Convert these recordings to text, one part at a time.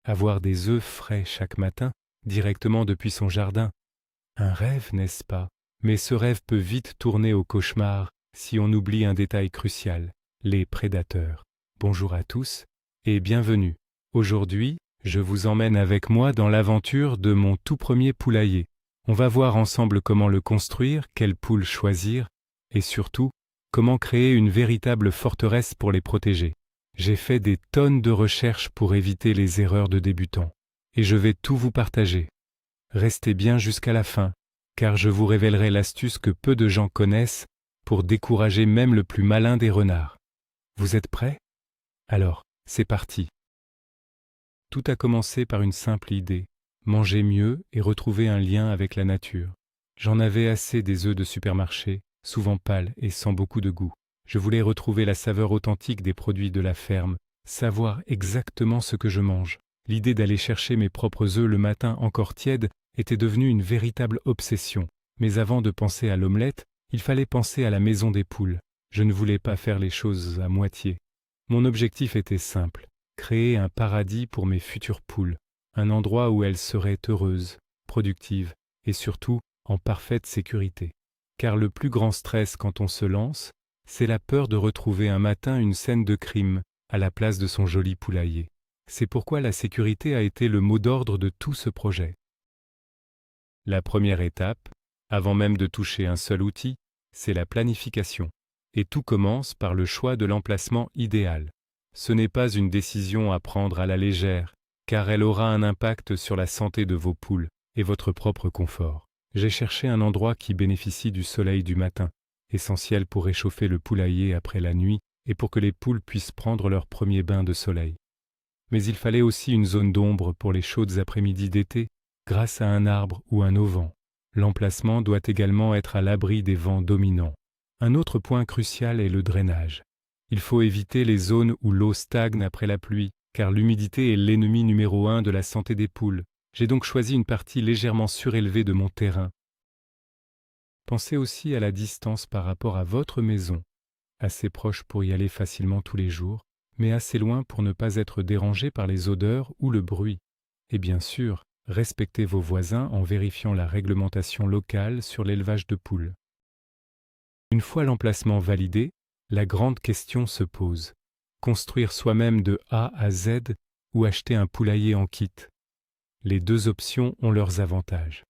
avoir des œufs frais chaque matin, directement depuis son jardin. Un rêve, n'est-ce pas? Mais ce rêve peut vite tourner au cauchemar si on oublie un détail crucial, les prédateurs. Bonjour à tous et bienvenue. Aujourd'hui, je vous emmène avec moi dans l'aventure de mon tout premier poulailler. On va voir ensemble comment le construire, quelles poules choisir et surtout, comment créer une véritable forteresse pour les protéger. J'ai fait des tonnes de recherches pour éviter les erreurs de débutants et je vais tout vous partager. Restez bien jusqu'à la fin, car je vous révélerai l'astuce que peu de gens connaissent pour décourager même le plus malin des renards. Vous êtes prêts? Alors, c'est parti. Tout a commencé par une simple idée, manger mieux et retrouver un lien avec la nature. J'en avais assez des œufs de supermarché, souvent pâles et sans beaucoup de goût. Je voulais retrouver la saveur authentique des produits de la ferme, savoir exactement ce que je mange. L'idée d'aller chercher mes propres œufs le matin encore tièdes était devenue une véritable obsession. Mais avant de penser à l'omelette, il fallait penser à la maison des poules. Je ne voulais pas faire les choses à moitié. Mon objectif était simple, créer un paradis pour mes futures poules, un endroit où elles seraient heureuses, productives et surtout en parfaite sécurité. Car le plus grand stress quand on se lance, c'est la peur de retrouver un matin une scène de crime à la place de son joli poulailler. C'est pourquoi la sécurité a été le mot d'ordre de tout ce projet. La première étape, avant même de toucher un seul outil, c'est la planification. Et tout commence par le choix de l'emplacement idéal. Ce n'est pas une décision à prendre à la légère, car elle aura un impact sur la santé de vos poules et votre propre confort. J'ai cherché un endroit qui bénéficie du soleil du matin, essentiel pour réchauffer le poulailler après la nuit et pour que les poules puissent prendre leur premier bain de soleil. Mais il fallait aussi une zone d'ombre pour les chaudes après-midi d'été, grâce à un arbre ou un auvent. L'emplacement doit également être à l'abri des vents dominants. Un autre point crucial est le drainage. Il faut éviter les zones où l'eau stagne après la pluie, car l'humidité est l'ennemi numéro 1 de la santé des poules. J'ai donc choisi une partie légèrement surélevée de mon terrain. Pensez aussi à la distance par rapport à votre maison, assez proche pour y aller facilement tous les jours, mais assez loin pour ne pas être dérangé par les odeurs ou le bruit. Et bien sûr, respectez vos voisins en vérifiant la réglementation locale sur l'élevage de poules. Une fois l'emplacement validé, la grande question se pose. Construire soi-même de A à Z ou acheter un poulailler en kit? Les deux options ont leurs avantages.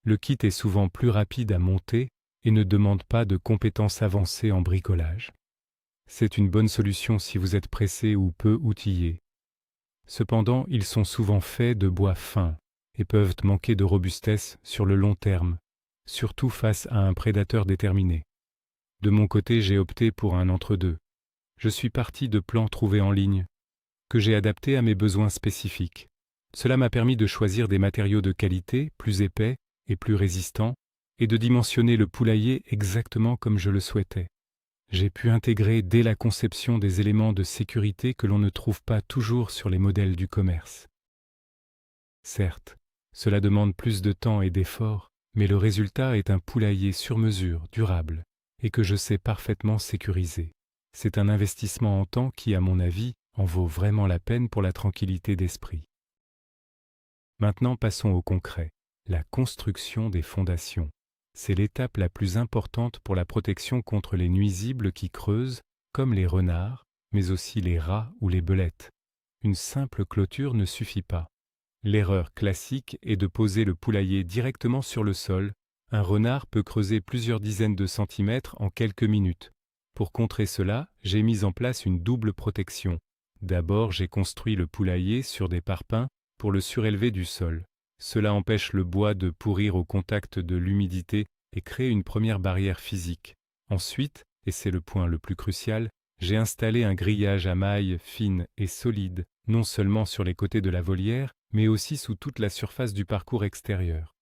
Le kit est souvent plus rapide à monter et ne demande pas de compétences avancées en bricolage. C'est une bonne solution si vous êtes pressé ou peu outillé. Cependant, ils sont souvent faits de bois fin et peuvent manquer de robustesse sur le long terme, surtout face à un prédateur déterminé. De mon côté, j'ai opté pour un entre-deux. Je suis parti de plans trouvés en ligne, que j'ai adaptés à mes besoins spécifiques. Cela m'a permis de choisir des matériaux de qualité, plus épais et plus résistants, et de dimensionner le poulailler exactement comme je le souhaitais. J'ai pu intégrer dès la conception des éléments de sécurité que l'on ne trouve pas toujours sur les modèles du commerce. Certes, cela demande plus de temps et d'efforts, mais le résultat est un poulailler sur mesure, durable, et que je sais parfaitement sécuriser. C'est un investissement en temps qui, à mon avis, en vaut vraiment la peine pour la tranquillité d'esprit. Maintenant, passons au concret, la construction des fondations. C'est l'étape la plus importante pour la protection contre les nuisibles qui creusent, comme les renards, mais aussi les rats ou les belettes. Une simple clôture ne suffit pas. L'erreur classique est de poser le poulailler directement sur le sol. Un renard peut creuser plusieurs dizaines de centimètres en quelques minutes. Pour contrer cela, j'ai mis en place une double protection. D'abord, j'ai construit le poulailler sur des parpaings pour le surélever du sol. Cela empêche le bois de pourrir au contact de l'humidité et crée une première barrière physique. Ensuite, et c'est le point le plus crucial, j'ai installé un grillage à mailles fines et solides, non seulement sur les côtés de la volière, mais aussi sous toute la surface du parcours extérieur.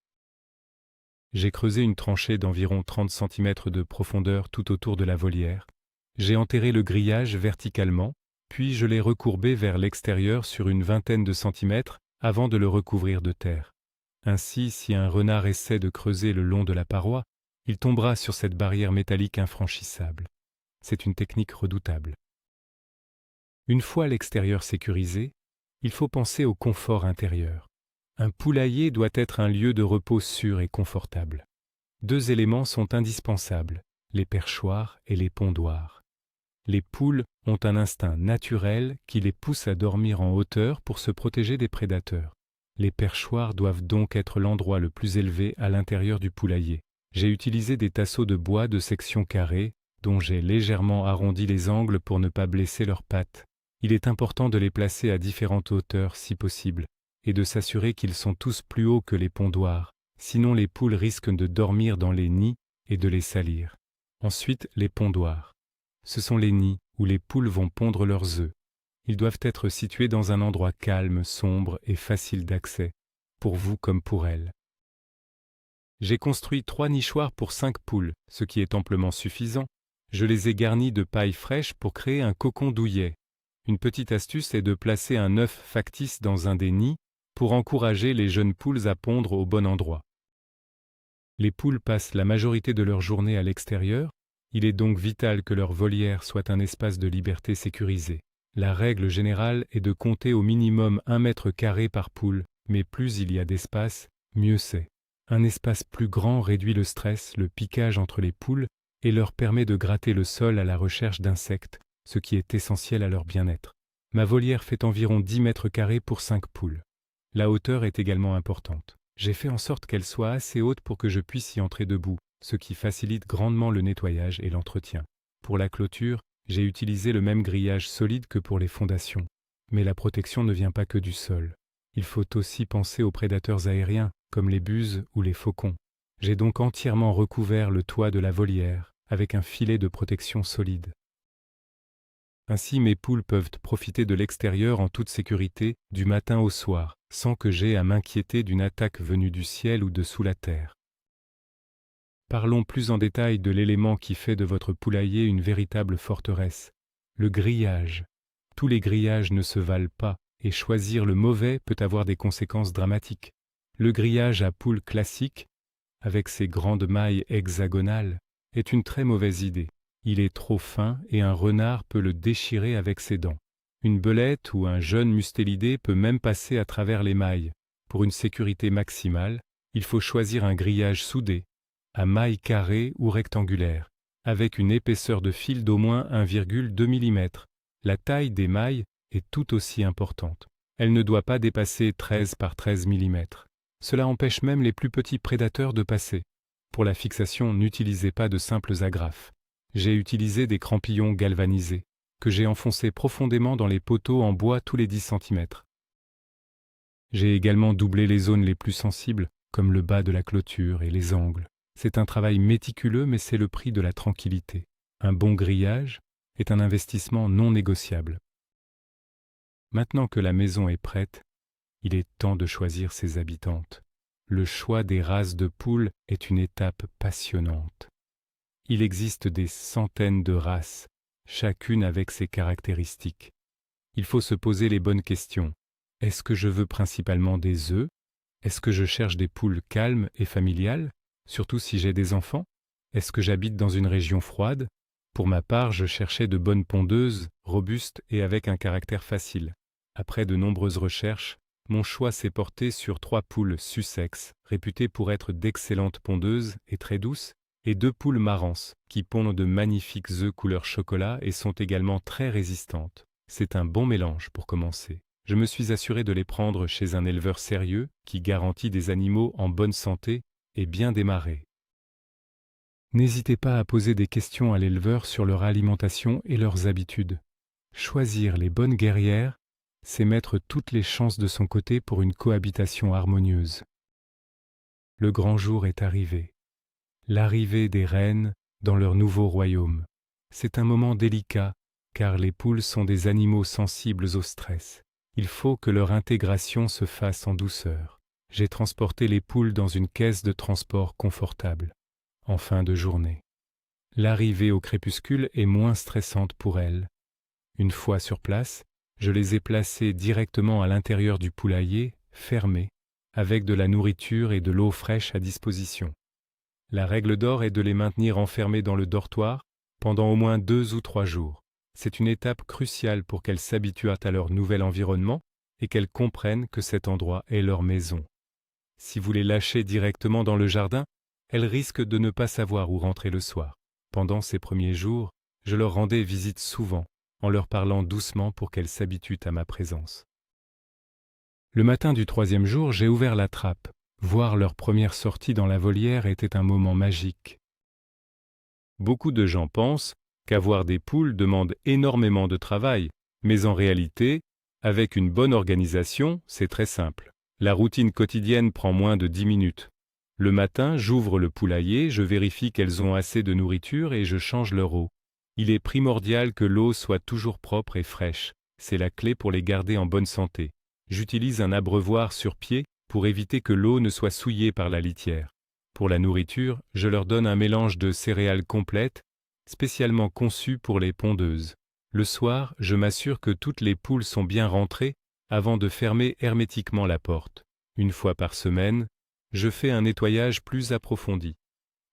J'ai creusé une tranchée d'environ 30 cm de profondeur tout autour de la volière. J'ai enterré le grillage verticalement, puis je l'ai recourbé vers l'extérieur sur une vingtaine de centimètres avant de le recouvrir de terre. Ainsi, si un renard essaie de creuser le long de la paroi, il tombera sur cette barrière métallique infranchissable. C'est une technique redoutable. Une fois l'extérieur sécurisé, il faut penser au confort intérieur. Un poulailler doit être un lieu de repos sûr et confortable. 2 éléments sont indispensables, les perchoirs et les pondoirs. Les poules ont un instinct naturel qui les pousse à dormir en hauteur pour se protéger des prédateurs. Les perchoirs doivent donc être l'endroit le plus élevé à l'intérieur du poulailler. J'ai utilisé des tasseaux de bois de section carrée, dont j'ai légèrement arrondi les angles pour ne pas blesser leurs pattes. Il est important de les placer à différentes hauteurs si possible, et de s'assurer qu'ils sont tous plus hauts que les pondoirs, sinon les poules risquent de dormir dans les nids et de les salir. Ensuite, les pondoirs. Ce sont les nids où les poules vont pondre leurs œufs. Ils doivent être situés dans un endroit calme, sombre et facile d'accès, pour vous comme pour elles. J'ai construit 3 nichoirs pour 5 poules, ce qui est amplement suffisant. Je les ai garnis de paille fraîche pour créer un cocon douillet. Une petite astuce est de placer un œuf factice dans un des nids pour encourager les jeunes poules à pondre au bon endroit. Les poules passent la majorité de leur journée à l'extérieur, il est donc vital que leur volière soit un espace de liberté sécurisé. La règle générale est de compter au minimum 1 mètre carré par poule, mais plus il y a d'espace, mieux c'est. Un espace plus grand réduit le stress, le piquage entre les poules et leur permet de gratter le sol à la recherche d'insectes, ce qui est essentiel à leur bien-être. Ma volière fait environ 10 mètres carrés pour 5 poules. La hauteur est également importante. J'ai fait en sorte qu'elle soit assez haute pour que je puisse y entrer debout, ce qui facilite grandement le nettoyage et l'entretien. Pour la clôture, j'ai utilisé le même grillage solide que pour les fondations. Mais la protection ne vient pas que du sol. Il faut aussi penser aux prédateurs aériens, comme les buses ou les faucons. J'ai donc entièrement recouvert le toit de la volière avec un filet de protection solide. Ainsi, mes poules peuvent profiter de l'extérieur en toute sécurité du matin au soir, sans que j'aie à m'inquiéter d'une attaque venue du ciel ou de sous la terre. Parlons plus en détail de l'élément qui fait de votre poulailler une véritable forteresse, le grillage. Tous les grillages ne se valent pas, et choisir le mauvais peut avoir des conséquences dramatiques. Le grillage à poules classique, avec ses grandes mailles hexagonales, est une très mauvaise idée. Il est trop fin et un renard peut le déchirer avec ses dents. Une belette ou un jeune mustélidé peut même passer à travers les mailles. Pour une sécurité maximale, il faut choisir un grillage soudé, à mailles carrées ou rectangulaires, avec une épaisseur de fil d'au moins 1,2 mm. La taille des mailles est tout aussi importante. Elle ne doit pas dépasser 13 par 13 mm. Cela empêche même les plus petits prédateurs de passer. Pour la fixation, n'utilisez pas de simples agrafes. J'ai utilisé des crampillons galvanisés, que j'ai enfoncés profondément dans les poteaux en bois tous les 10 cm. J'ai également doublé les zones les plus sensibles, comme le bas de la clôture et les angles. C'est un travail méticuleux, mais c'est le prix de la tranquillité. Un bon grillage est un investissement non négociable. Maintenant que la maison est prête, il est temps de choisir ses habitantes. Le choix des races de poules est une étape passionnante. Il existe des centaines de races, chacune avec ses caractéristiques. Il faut se poser les bonnes questions. Est-ce que je veux principalement des œufs? Est-ce que je cherche des poules calmes et familiales, surtout si j'ai des enfants? Est-ce que j'habite dans une région froide? Pour ma part, je cherchais de bonnes pondeuses, robustes et avec un caractère facile. Après de nombreuses recherches, mon choix s'est porté sur 3 poules Sussex, réputées pour être d'excellentes pondeuses et très douces, et 2 poules Marans, qui pondent de magnifiques œufs couleur chocolat et sont également très résistantes. C'est un bon mélange pour commencer. Je me suis assuré de les prendre chez un éleveur sérieux qui garantit des animaux en bonne santé et bien démarrés. N'hésitez pas à poser des questions à l'éleveur sur leur alimentation et leurs habitudes. Choisir les bonnes guerrières, c'est mettre toutes les chances de son côté pour une cohabitation harmonieuse. Le grand jour est arrivé. L'arrivée des reines dans leur nouveau royaume. C'est un moment délicat, car les poules sont des animaux sensibles au stress. Il faut que leur intégration se fasse en douceur. J'ai transporté les poules dans une caisse de transport confortable, en fin de journée. L'arrivée au crépuscule est moins stressante pour elles. Une fois sur place, je les ai placées directement à l'intérieur du poulailler, fermé, avec de la nourriture et de l'eau fraîche à disposition. La règle d'or est de les maintenir enfermées dans le dortoir pendant au moins 2 ou 3 jours. C'est une étape cruciale pour qu'elles s'habituent à leur nouvel environnement et qu'elles comprennent que cet endroit est leur maison. Si vous les lâchez directement dans le jardin, elles risquent de ne pas savoir où rentrer le soir. Pendant ces premiers jours, je leur rendais visite souvent, en leur parlant doucement pour qu'elles s'habituent à ma présence. Le matin du 3e jour, j'ai ouvert la trappe. Voir leur première sortie dans la volière était un moment magique. Beaucoup de gens pensent qu'avoir des poules demande énormément de travail, mais en réalité, avec une bonne organisation, c'est très simple. La routine quotidienne prend moins de 10 minutes. Le matin, j'ouvre le poulailler, je vérifie qu'elles ont assez de nourriture et je change leur eau. Il est primordial que l'eau soit toujours propre et fraîche. C'est la clé pour les garder en bonne santé. J'utilise un abreuvoir sur pied pour éviter que l'eau ne soit souillée par la litière. Pour la nourriture, je leur donne un mélange de céréales complètes, spécialement conçues pour les pondeuses. Le soir, je m'assure que toutes les poules sont bien rentrées avant de fermer hermétiquement la porte. Une fois par semaine, je fais un nettoyage plus approfondi.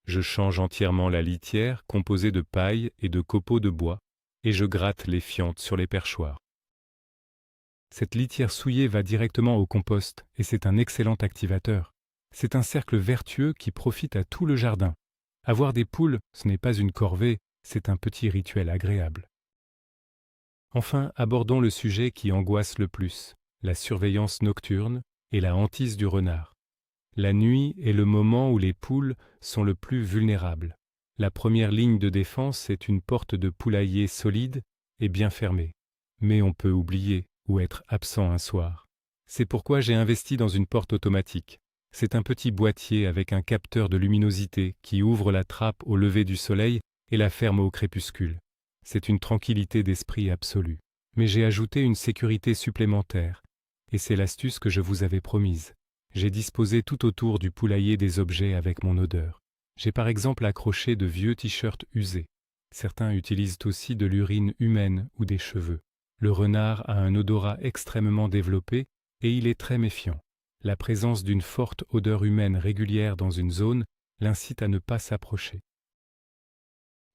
Je change entièrement la litière composée de paille et de copeaux de bois et je gratte les fientes sur les perchoirs. Cette litière souillée va directement au compost et c'est un excellent activateur. C'est un cercle vertueux qui profite à tout le jardin. Avoir des poules, ce n'est pas une corvée, c'est un petit rituel agréable. Enfin, abordons le sujet qui angoisse le plus, la surveillance nocturne et la hantise du renard. La nuit est le moment où les poules sont le plus vulnérables. La première ligne de défense est une porte de poulailler solide et bien fermée. Mais on peut oublier ou être absent un soir. C'est pourquoi j'ai investi dans une porte automatique. C'est un petit boîtier avec un capteur de luminosité qui ouvre la trappe au lever du soleil et la ferme au crépuscule. C'est une tranquillité d'esprit absolue. Mais j'ai ajouté une sécurité supplémentaire, et c'est l'astuce que je vous avais promise. J'ai disposé tout autour du poulailler des objets avec mon odeur. J'ai par exemple accroché de vieux t-shirts usés. Certains utilisent aussi de l'urine humaine ou des cheveux. Le renard a un odorat extrêmement développé et il est très méfiant. La présence d'une forte odeur humaine régulière dans une zone l'incite à ne pas s'approcher.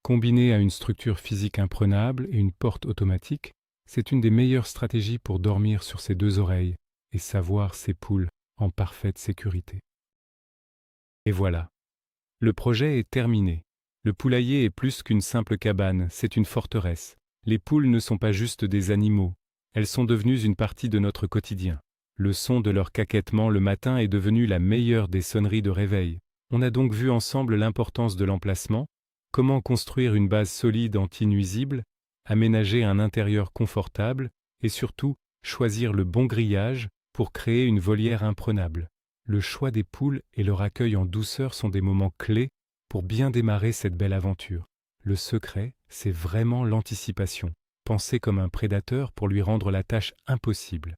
Combiné à une structure physique imprenable et une porte automatique, c'est une des meilleures stratégies pour dormir sur ses deux oreilles et savoir ses poules en parfaite sécurité. Et voilà, le projet est terminé. Le poulailler est plus qu'une simple cabane, c'est une forteresse. Les poules ne sont pas juste des animaux, elles sont devenues une partie de notre quotidien. Le son de leur caquettement le matin est devenu la meilleure des sonneries de réveil. On a donc vu ensemble l'importance de l'emplacement, comment construire une base solide anti-nuisible, aménager un intérieur confortable et surtout choisir le bon grillage pour créer une volière imprenable. Le choix des poules et leur accueil en douceur sont des moments clés pour bien démarrer cette belle aventure. Le secret, c'est vraiment l'anticipation. Penser comme un prédateur pour lui rendre la tâche impossible.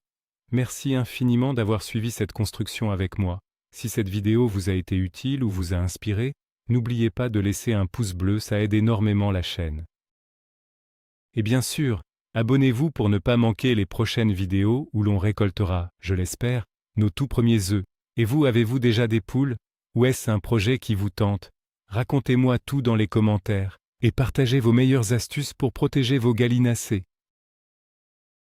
Merci infiniment d'avoir suivi cette construction avec moi. Si cette vidéo vous a été utile ou vous a inspiré, n'oubliez pas de laisser un pouce bleu, ça aide énormément la chaîne. Et bien sûr, abonnez-vous pour ne pas manquer les prochaines vidéos où l'on récoltera, je l'espère, nos tout premiers œufs. Et vous, avez-vous déjà des poules? Ou est-ce un projet qui vous tente? Racontez-moi tout dans les commentaires et partagez vos meilleures astuces pour protéger vos gallinacés.